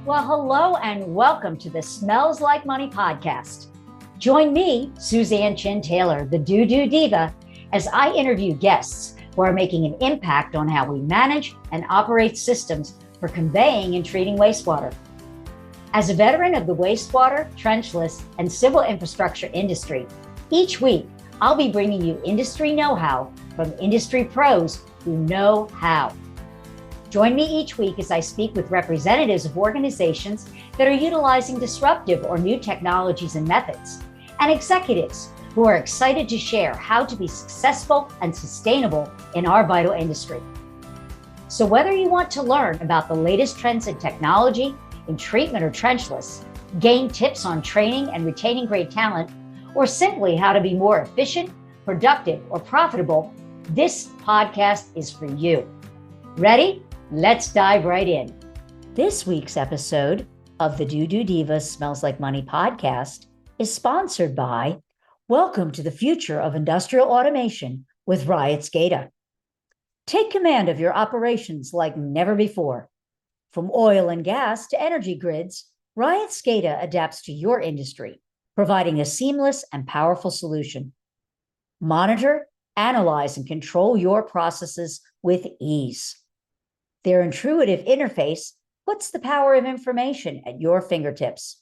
Well, hello and welcome to the Smells Like Money podcast. Join me, Suzan Chin Taylor, the DooDoo Diva, as I interview guests who are making an impact on how we manage and operate systems for conveying and treating wastewater. As a veteran of the wastewater, trenchless, and civil infrastructure industry, each week I'll be bringing you industry know-how from industry pros who know how. Join me each week as I speak with representatives of organizations that are utilizing disruptive or new technologies and methods, and executives who are excited to share how to be successful and sustainable in our vital industry. So whether you want to learn about the latest trends in technology, in treatment or trenchless, gain tips on training and retaining great talent, or simply how to be more efficient, productive, or profitable, this podcast is for you. Ready? Let's dive right in. This week's episode of the DooDoo Diva Smells Like Money podcast is sponsored by Welcome to the Future of Industrial Automation with Riot SCADA. Take command of your operations like never before. From oil and gas to energy grids, Riot SCADA adapts to your industry, providing a seamless and powerful solution. Monitor, analyze, and control your processes with ease. Their intuitive interface puts the power of information at your fingertips.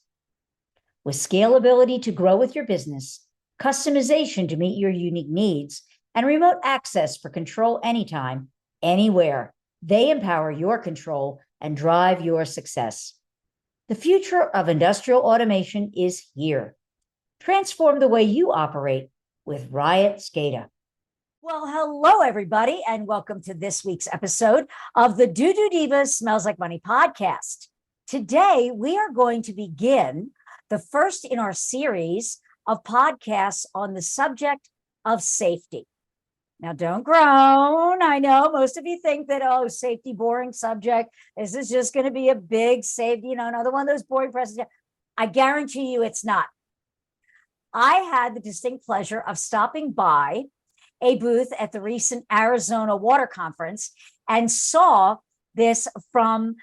With scalability to grow with your business, customization to meet your unique needs, and remote access for control anytime, anywhere, they empower your control and drive your success. The future of industrial automation is here. Transform the way you operate with Riot SCADA. Well, hello, everybody, and welcome to this week's episode of the DooDoo Diva Smells Like Money podcast. Today, we are going to begin the first in our series of podcasts on the subject of safety. Now, don't groan. I know most of you think that, oh, safety, boring subject. This is just going to be a big safety, another one of those boring presentations. I guarantee you it's not. I had the distinct pleasure of stopping by a booth at the recent Arizona Water Conference and saw this from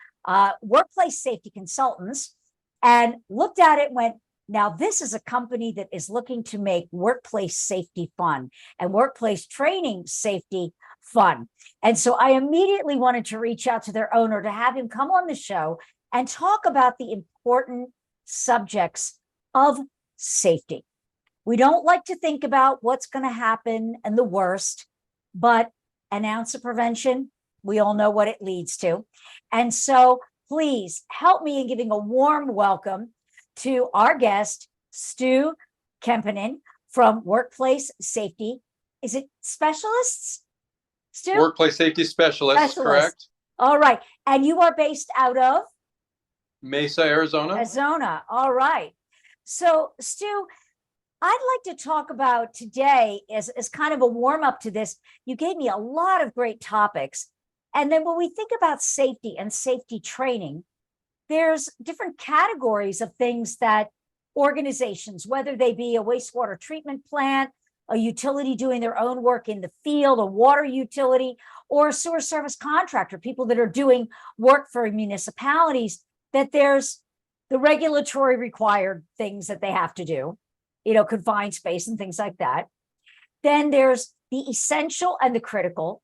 Workplace Safety Consultants and looked at it and went, now this is a company that is looking to make workplace safety fun and workplace training safety fun. And so I immediately wanted to reach out to their owner to have him come on the show and talk about the important subjects of safety. We don't like to think about what's going to happen and the worst, but an ounce of prevention, we all know what it leads to. And so please help me in giving a warm welcome to our guest, Stu Kemppainen from Workplace Safety. Is it Specialists? Stu? Workplace Safety Specialists, correct. All right. And you are based out of? Mesa, Arizona. Arizona. All right. So, Stu, I'd like to talk about today as kind of a warm up to this. You gave me a lot of great topics. And then when we think about safety and safety training, there's different categories of things that organizations, whether they be a wastewater treatment plant, a utility doing their own work in the field, a water utility, or a sewer service contractor, people that are doing work for municipalities, that there's the regulatory required things that they have to do. Confined space and things like that. Then there's the essential and the critical.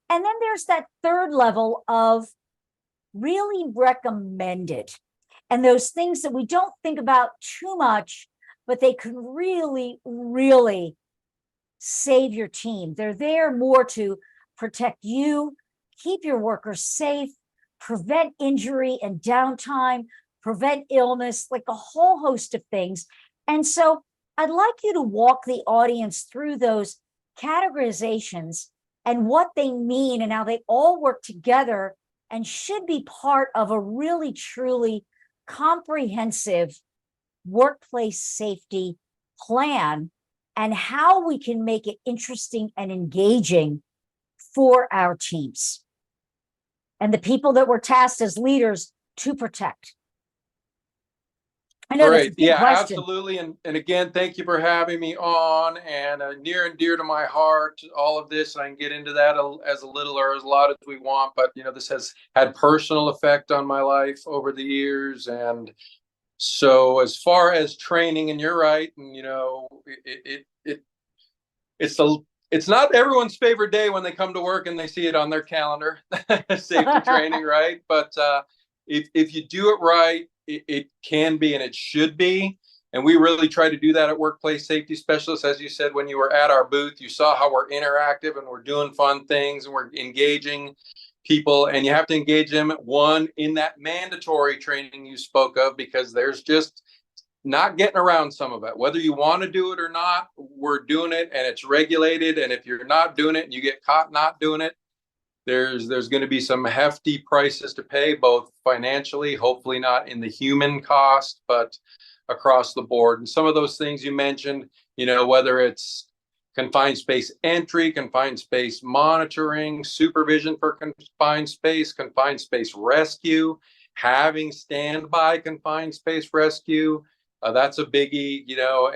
And then there's that third level of really recommended. And those things that we don't think about too much, but they could really, really save your team. They're there more to protect you, keep your workers safe, prevent injury and downtime, prevent illness, like a whole host of things. And so I'd like you to walk the audience through those categorizations and what they mean and how they all work together and should be part of a really, truly comprehensive workplace safety plan and how we can make it interesting and engaging for our teams and the people that were tasked as leaders to protect. I know that's a Great. big Yeah, question. absolutely. And again, thank you for having me on. And near and dear to my heart, all of this. I can get into that as a little or as a lot as we want. But, this has had personal effect on my life over the years. And so as far as training, and you're right, and, it's the it's not everyone's favorite day when they come to work and they see it on their calendar, safety training, right? But if you do it right, it can be and it should be. And we really try to do that at Workplace Safety Specialists. As you said, when you were at our booth, you saw how we're interactive and we're doing fun things and we're engaging people. And you have to engage them, one, in that mandatory training you spoke of, because there's just not getting around some of it. Whether you want to do it or not, we're doing it and it's regulated. And if you're not doing it and you get caught not doing it, there's going to be some hefty prices to pay, both financially, hopefully not in the human cost, but across the board. And some of those things you mentioned, whether it's confined space entry, confined space monitoring, supervision for confined space rescue, having standby confined space rescue. That's a biggie,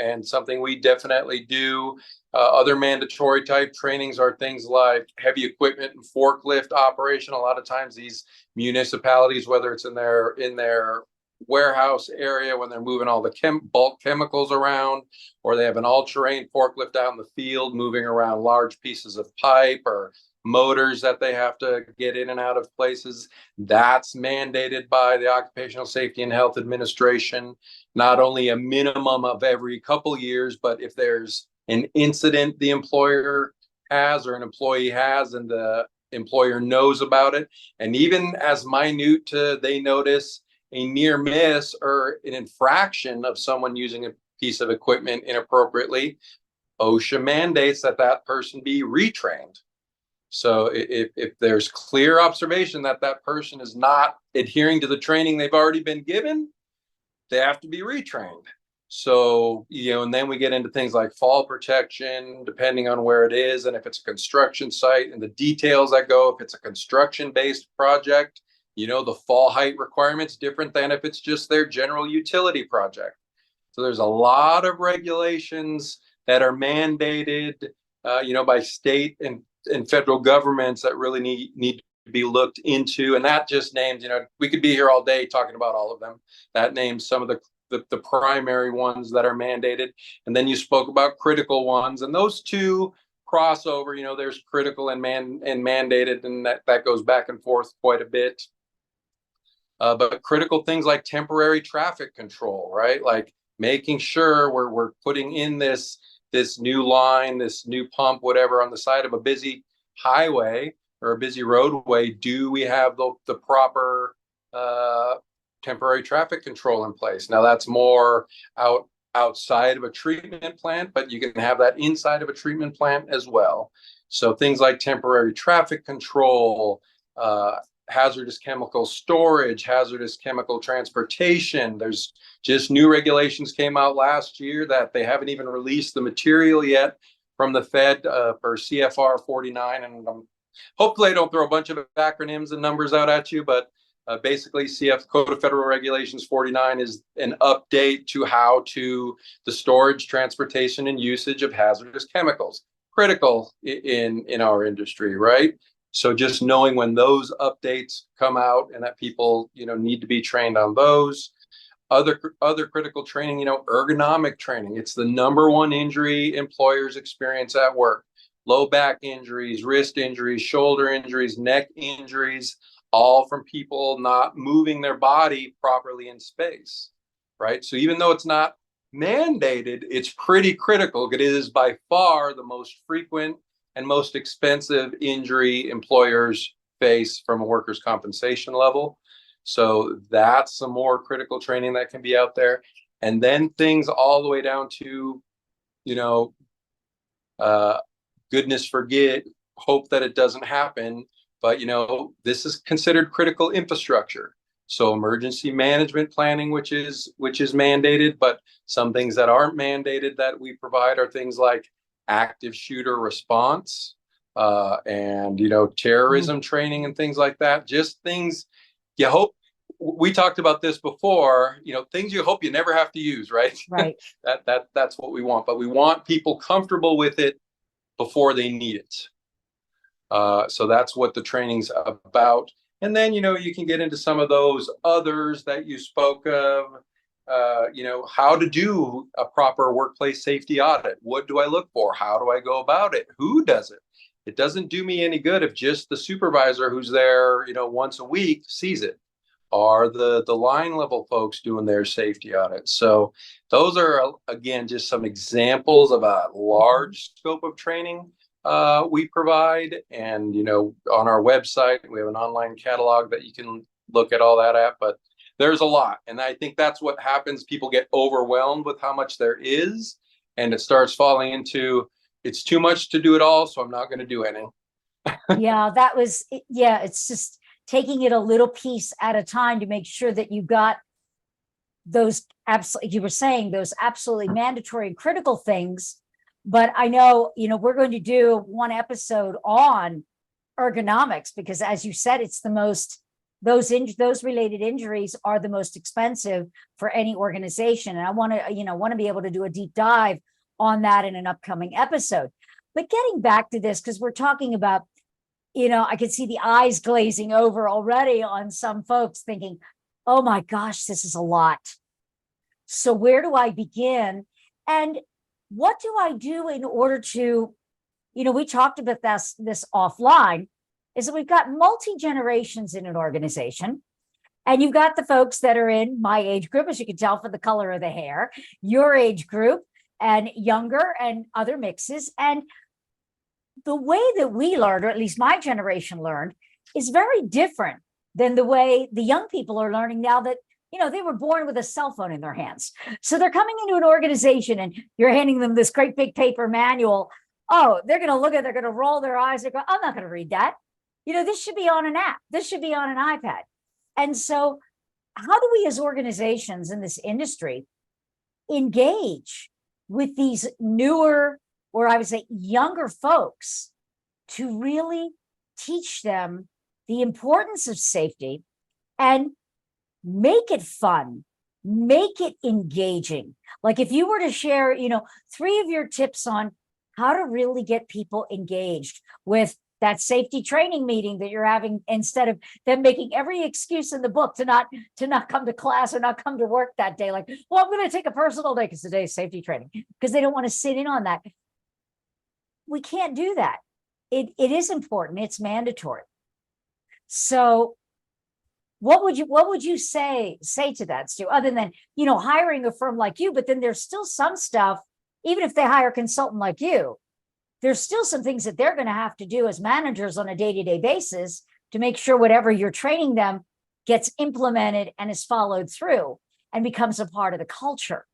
and something we definitely do. Other mandatory type trainings are things like heavy equipment and forklift operation. A lot of times these municipalities, whether it's in their warehouse area when they're moving all the bulk chemicals around, or they have an all-terrain forklift out in the field moving around large pieces of pipe or motors that they have to get in and out of places. That's mandated by the Occupational Safety and Health Administration, not only a minimum of every couple years, but if there's an incident the employer has or an employee has and the employer knows about it, and even as minute to they notice a near miss or an infraction of someone using a piece of equipment inappropriately, OSHA mandates that person be retrained. So if there's clear observation that person is not adhering to the training they've already been given, they have to be retrained. So, and then we get into things like fall protection, depending on where it is. And if it's a construction site and the details that go, if it's a construction-based project, the fall height requirements different than if it's just their general utility project. So there's a lot of regulations that are mandated, by state and federal governments that really need to be looked into. And that just names, we could be here all day talking about all of them. That names some of the primary ones that are mandated. And then you spoke about critical ones, and those two crossover. There's critical and mandated, and that goes back and forth quite a bit. But critical things like temporary traffic control, right? Like making sure we're putting in this new line, this new pump, whatever, on the side of a busy highway or a busy roadway. Do we have the proper temporary traffic control in place? Now that's more outside of a treatment plant, but you can have that inside of a treatment plant as well. So things like temporary traffic control, hazardous chemical storage, hazardous chemical transportation. There's just new regulations came out last year that they haven't even released the material yet from the Fed for CFR 49. And hopefully I don't throw a bunch of acronyms and numbers out at you, but basically Code of Federal Regulations 49 is an update to how to the storage, transportation, and usage of hazardous chemicals. Critical in our industry, right? So just knowing when those updates come out and that people, need to be trained on those. Other critical training, ergonomic training. It's the number one injury employers experience at work. Low back injuries, wrist injuries, shoulder injuries, neck injuries, all from people not moving their body properly in space, right? So even though it's not mandated, it's pretty critical. It is by far the most frequent and most expensive injury employers face from a workers' compensation level. So that's some more critical training that can be out there. And then things all the way down to, goodness forbid, hope that it doesn't happen. But, this is considered critical infrastructure. So emergency management planning, which is mandated, but some things that aren't mandated that we provide are things like active shooter response, and terrorism training and things like that. Just things you hope we talked about this before, things you hope you never have to use, right? Right. That's what we want, but we want people comfortable with it before they need it. So that's what the training's about. And then, you can get into some of those others that you spoke of, how to do a proper workplace safety audit. What do I look for? How do I go about it? Who does it? It doesn't do me any good if just the supervisor who's there, once a week sees it. Are the line level folks doing their safety audits? So those are, again, just some examples of a large scope of training we provide. And, on our website, we have an online catalog that you can look at all that at, but there's a lot. And I think that's what happens. People get overwhelmed with how much there is, and it starts falling into, it's too much to do it all, so I'm not going to do any. Yeah, it's just taking it a little piece at a time to make sure that you got those you were saying, those absolutely mandatory and critical things. But I know, we're going to do one episode on ergonomics, because as you said, it's the most, those related injuries are the most expensive for any organization. And I want to be able to do a deep dive on that in an upcoming episode. But getting back to this, because we're talking about, I could see the eyes glazing over already on some folks thinking, oh my gosh, this is a lot. So where do I begin? And what do I do in order to, we talked about this offline, is that we've got multi-generations in an organization. And you've got the folks that are in my age group, as you can tell from the color of the hair, your age group, and younger, and other mixes. And the way that we learned, or at least my generation learned, is very different than the way the young people are learning now that, they were born with a cell phone in their hands. So they're coming into an organization and you're handing them this great big paper manual. Oh, they're going to look at it, they're going to roll their eyes. They're going, I'm not going to read that. This should be on an app. This should be on an iPad. And so how do we as organizations in this industry engage with these newer, or I would say younger folks, to really teach them the importance of safety and make it fun, make it engaging? Like if you were to share, 3 of your tips on how to really get people engaged with that safety training meeting that you're having, instead of them making every excuse in the book to not come to class or not come to work that day. Like, well, I'm going to take a personal day because today's safety training, because they don't want to sit in on that. We can't do that. It is important. It's mandatory. So what would you say to that, Stu, other than, hiring a firm like you? But then there's still some stuff, even if they hire a consultant like you, there's still some things that they're going to have to do as managers on a day-to-day basis to make sure whatever you're training them gets implemented and is followed through and becomes a part of the culture.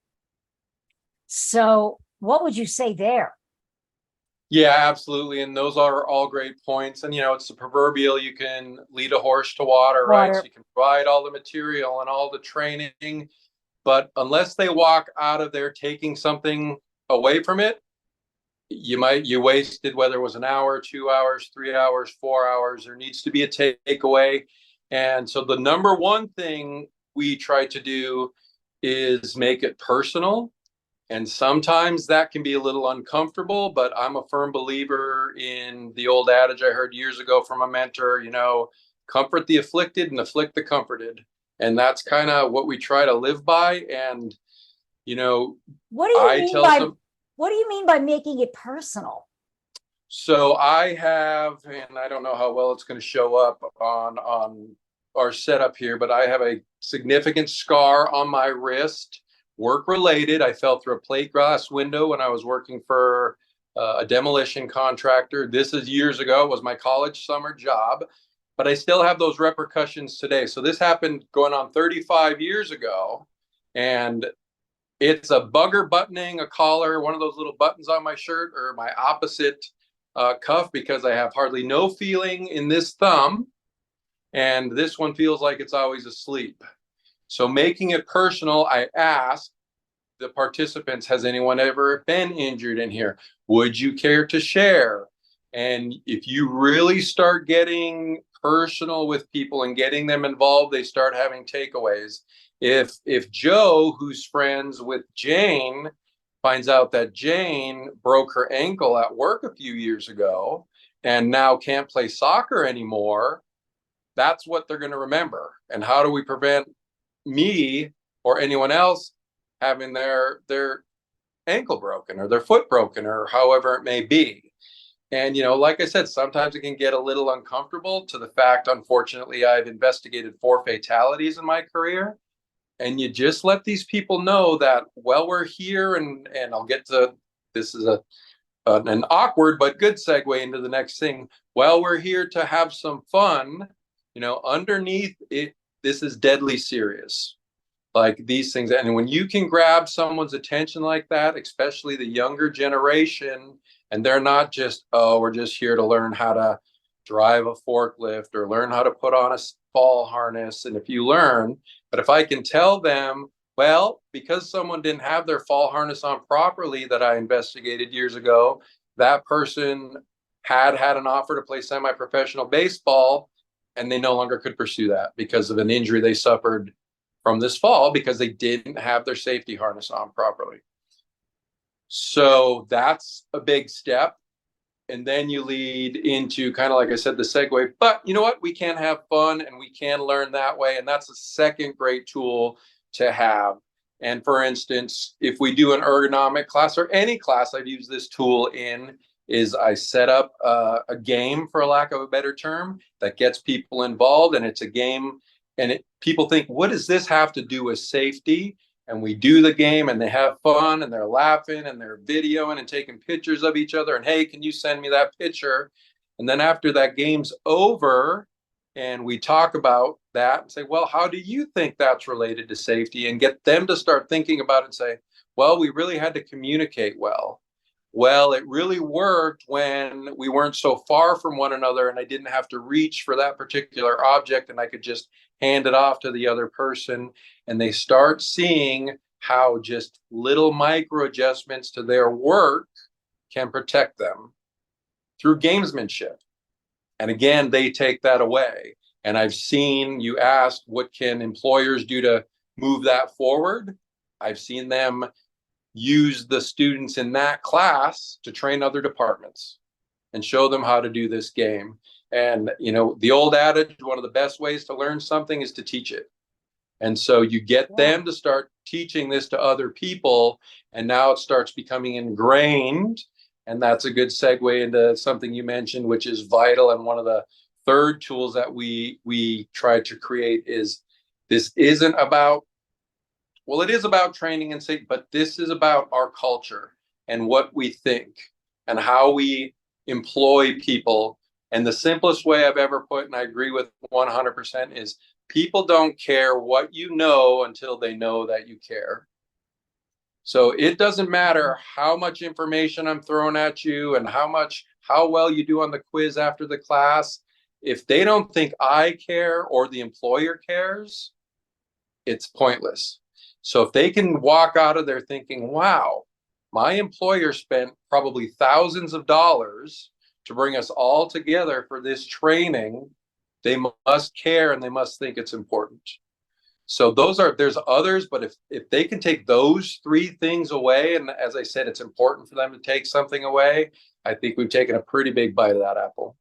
So what would you say there? Yeah, absolutely. And those are all great points. And, it's the proverbial, you can lead a horse to water, right? So you can provide all the material and all the training, but unless they walk out of there taking something away from it, you wasted, whether it was an hour, 2 hours, 3 hours, 4 hours. There needs to be a takeaway. And so the number one thing we try to do is make it personal. And sometimes that can be a little uncomfortable, but I'm a firm believer in the old adage I heard years ago from a mentor, comfort the afflicted and afflict the comforted. And that's kind of what we try to live by. And, what do you mean by making it personal? So I have, and I don't know how well it's going to show up on our setup here, but I have a significant scar on my wrist, work related. I fell through a plate glass window when I was working for a demolition contractor. This is years ago. It was my college summer job, but I still have those repercussions today. So this happened going on 35 years ago, and it's a bugger buttoning a collar, one of those little buttons on my shirt, or my opposite cuff, because I have hardly no feeling in this thumb, and this one feels like it's always asleep. So making it personal, I asked the participants, has anyone ever been injured in here? Would you care to share? And if you really start getting personal with people and getting them involved, they start having takeaways. If Joe, who's friends with Jane, finds out that Jane broke her ankle at work a few years ago and now can't play soccer anymore, that's what they're going to remember. And how do we prevent me or anyone else having their ankle broken or their foot broken or however it may be? And, like I said, sometimes it can get a little uncomfortable to the fact, unfortunately, I've investigated 4 fatalities in my career. And you just let these people know that, well, we're here, and I'll get to, this is an awkward but good segue into the next thing. Well, we're here to have some fun. Underneath it, this is deadly serious. Like these things. And when you can grab someone's attention like that, especially the younger generation, and they're not just, oh, we're just here to learn how to drive a forklift or learn how to put on a fall harness. And if you learn, but if I can tell them, well, because someone didn't have their fall harness on properly that I investigated years ago, that person had an offer to play semi-professional baseball, and they no longer could pursue that because of an injury they suffered from this fall because they didn't have their safety harness on properly. So that's a big step. And then you lead into kind of, like I said, the segue. But you know what? We can have fun and we can learn that way. And that's a second great tool to have. And for instance, if we do an ergonomic class or any class I've used this tool in, is I set up a game, for lack of a better term, that gets people involved. And it's a game. And people think, what does this have to do with safety? And we do the game and they have fun and they're laughing and they're videoing and taking pictures of each other. And hey, can you send me that picture? And then after that game's over and we talk about that and say, well, how do you think that's related to safety? And get them to start thinking about it and say, well, we really had to communicate well. Well, it really worked when we weren't so far from one another and I didn't have to reach for that particular object and I could just hand it off to the other person. And they start seeing how just little micro adjustments to their work can protect them through gamesmanship. And again, they take that away. And I've seen, you asked, what can employers do to move that forward? I've seen them use the students in that class to train other departments and show them how to do this game. And, the old adage, one of the best ways to learn something is to teach it. And so you get them to start teaching this to other people, and now it starts becoming ingrained. And that's a good segue into something you mentioned, which is vital. And one of the third tools that we try to create is, this isn't about, well, it is about training and safety, but this is about our culture and what we think and how we employ people. And the simplest way I've ever put, and I agree with 100%, is people don't care what you know until they know that you care. So it doesn't matter how much information I'm throwing at you and how well you do on the quiz after the class. If they don't think I care or the employer cares, it's pointless. So if they can walk out of there thinking, wow, my employer spent probably thousands of dollars to bring us all together for this training, they must care and they must think it's important. So there's others, but if they can take those 3 things away, and as I said, it's important for them to take something away, I think we've taken a pretty big bite of that apple.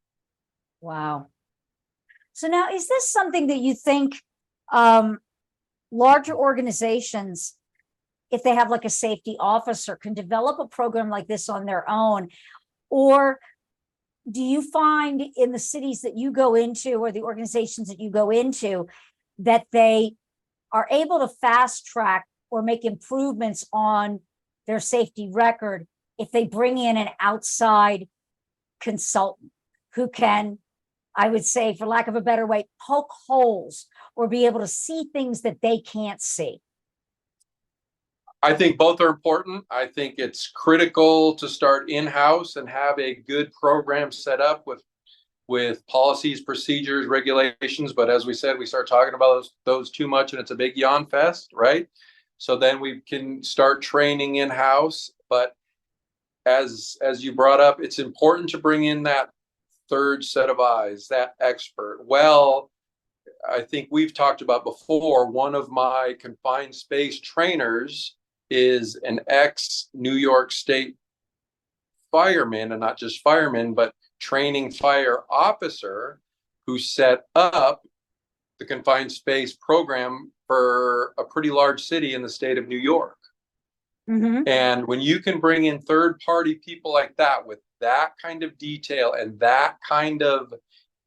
Wow. So now, is this something that you think larger organizations, if they have like a safety officer, can develop a program like this on their own? Or do you find in the cities that you go into or the organizations that you go into that they are able to fast track or make improvements on their safety record if they bring in an outside consultant who can, I would say, for lack of a better way, poke holes or be able to see things that they can't see? I think both are important. I think it's critical to start in-house and have a good program set up with policies, procedures, regulations. But as we said, we start talking about those too much and it's a big yawn fest, right? So then we can start training in-house. But as you brought up, it's important to bring in that third set of eyes, that expert? Well, I think we've talked about before, one of my confined space trainers is an ex-New York State fireman, and not just fireman, but training fire officer who set up the confined space program for a pretty large city in the state of New York. Mm-hmm. And when you can bring in third party people like that with that kind of detail and that kind of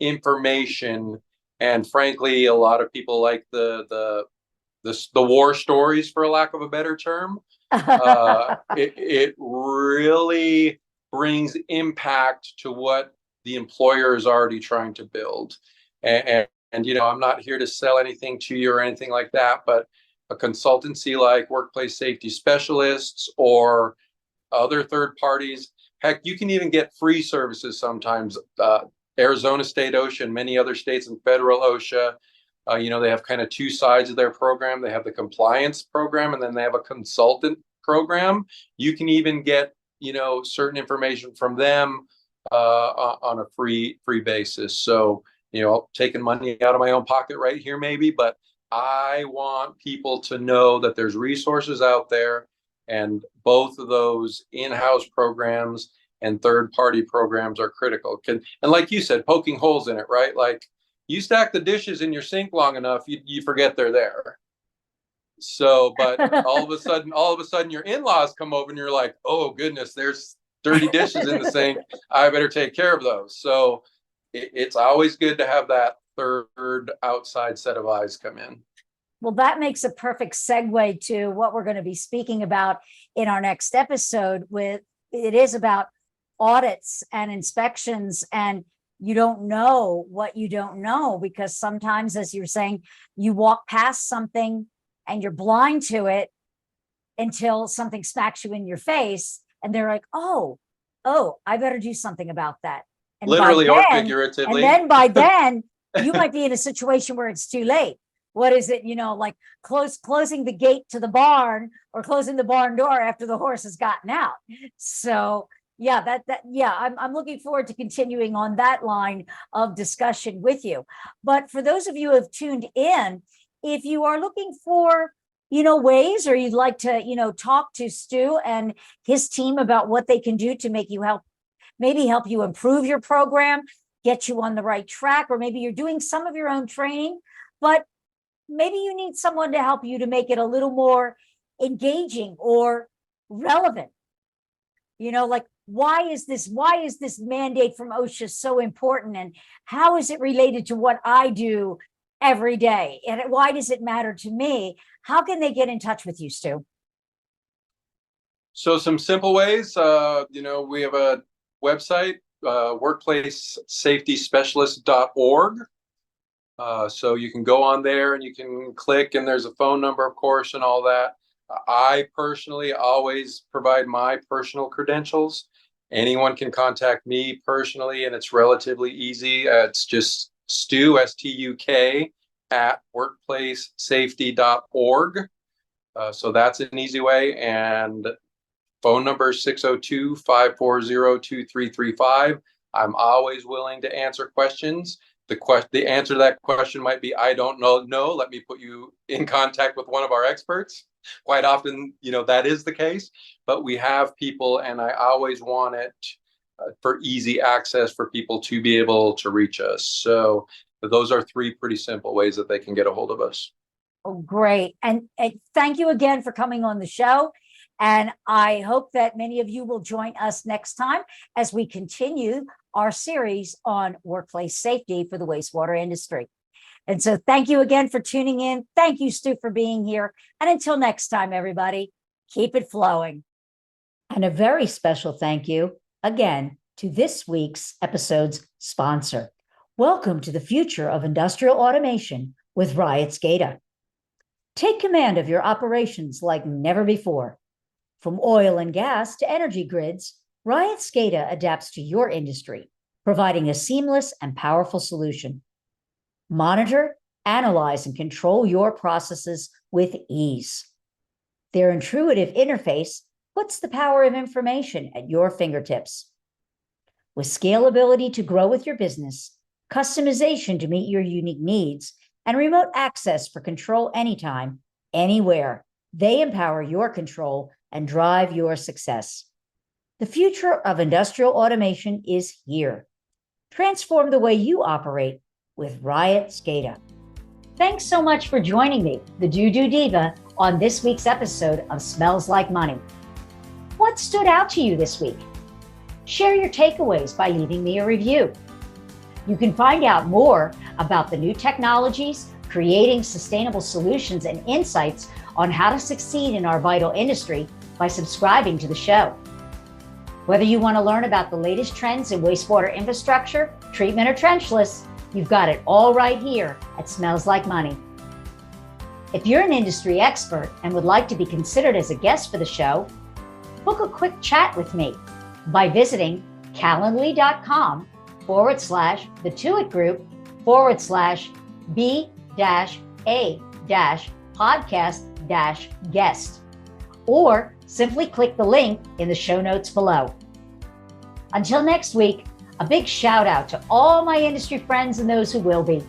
information, and frankly, a lot of people like the war stories, for a lack of a better term, it really brings impact to what the employer is already trying to build. And you know, I'm not here to sell anything to you or anything like that, but a consultancy like Workplace Safety Specialists or other third parties, heck, you can even get free services sometimes. Arizona State OSHA and many other states and federal OSHA, you know, they have kind of two sides of their program. They have the compliance program, and then they have a consultant program. You can even get, you know, certain information from them on a free basis. So, you know, taking money out of my own pocket right here, maybe, but I want people to know that there's resources out there, and both of those in-house programs and third-party programs are critical. And like you said, poking holes in it, right? Like, you stack the dishes in your sink long enough, you forget they're there. So, but all of a sudden, your in-laws come over and you're like, oh goodness, there's dirty dishes in the sink. I better take care of those. So it's always good to have that third outside set of eyes come in. Well, that makes a perfect segue to what we're going to be speaking about in our next episode. It is about audits and inspections, and you don't know what you don't know, because sometimes, as you're saying, you walk past something and you're blind to it until something smacks you in your face, and they're like, oh, I better do something about that. And literally or figuratively. And then by then, you might be in a situation where it's too late. What is it, you know, like closing the gate to the barn or closing the barn door after the horse has gotten out. So yeah, I'm looking forward to continuing on that line of discussion with you. But for those of you who have tuned in, if you are looking for, you know, ways, or you'd like to, you know, talk to Stu and his team about what they can do to make you help you improve your program, get you on the right track, or maybe you're doing some of your own training, but maybe you need someone to help you to make it a little more engaging or relevant. You know, like, why is this mandate from OSHA so important, and how is it related to what I do every day, and why does it matter to me? How can they get in touch with you, Stu? So some simple ways, you know, we have a website, workplacesafetyspecialist.org. So you can go on there and you can click, and there's a phone number, of course, and all that. I personally always provide my personal credentials. Anyone can contact me personally, and it's relatively easy. It's just Stu, STUK, at workplacesafety.org. So that's an easy way. And phone number 602-540-2335. I'm always willing to answer questions. The answer to that question might be, I don't know. No, let me put you in contact with one of our experts. Quite often, you know, that is the case, but we have people, and I always want it for easy access for people to be able to reach us. So those are three pretty simple ways that they can get a hold of us. Oh, great. And thank you again for coming on the show. And I hope that many of you will join us next time as we continue our series on workplace safety for the wastewater industry. And so thank you again for tuning in. Thank you, Stu, for being here. And until next time, everybody, keep it flowing. And a very special thank you again to this week's episode's sponsor. Welcome to the future of industrial automation with Riot SCADA. Take command of your operations like never before. From oil and gas to energy grids, Riot SCADA adapts to your industry, providing a seamless and powerful solution. Monitor, analyze, and control your processes with ease. Their intuitive interface puts the power of information at your fingertips. With scalability to grow with your business, customization to meet your unique needs, and remote access for control anytime, anywhere, they empower your control and drive your success. The future of industrial automation is here. Transform the way you operate with Riot SCADA. Thanks so much for joining me, the DooDoo Diva, on this week's episode of Smells Like Money. What stood out to you this week? Share your takeaways by leaving me a review. You can find out more about the new technologies, creating sustainable solutions, and insights on how to succeed in our vital industry by subscribing to the show. Whether you want to learn about the latest trends in wastewater infrastructure, treatment, or trenchless, you've got it all right here at Smells Like Money. If you're an industry expert and would like to be considered as a guest for the show, book a quick chat with me by visiting calendly.com/the2it group/B-A-podcast-guest, or simply click the link in the show notes below. Until next week, a big shout out to all my industry friends and those who will be.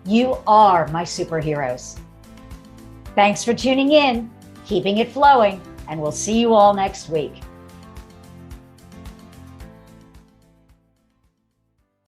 You are my superheroes. Thanks for tuning in, keeping it flowing, and we'll see you all next week.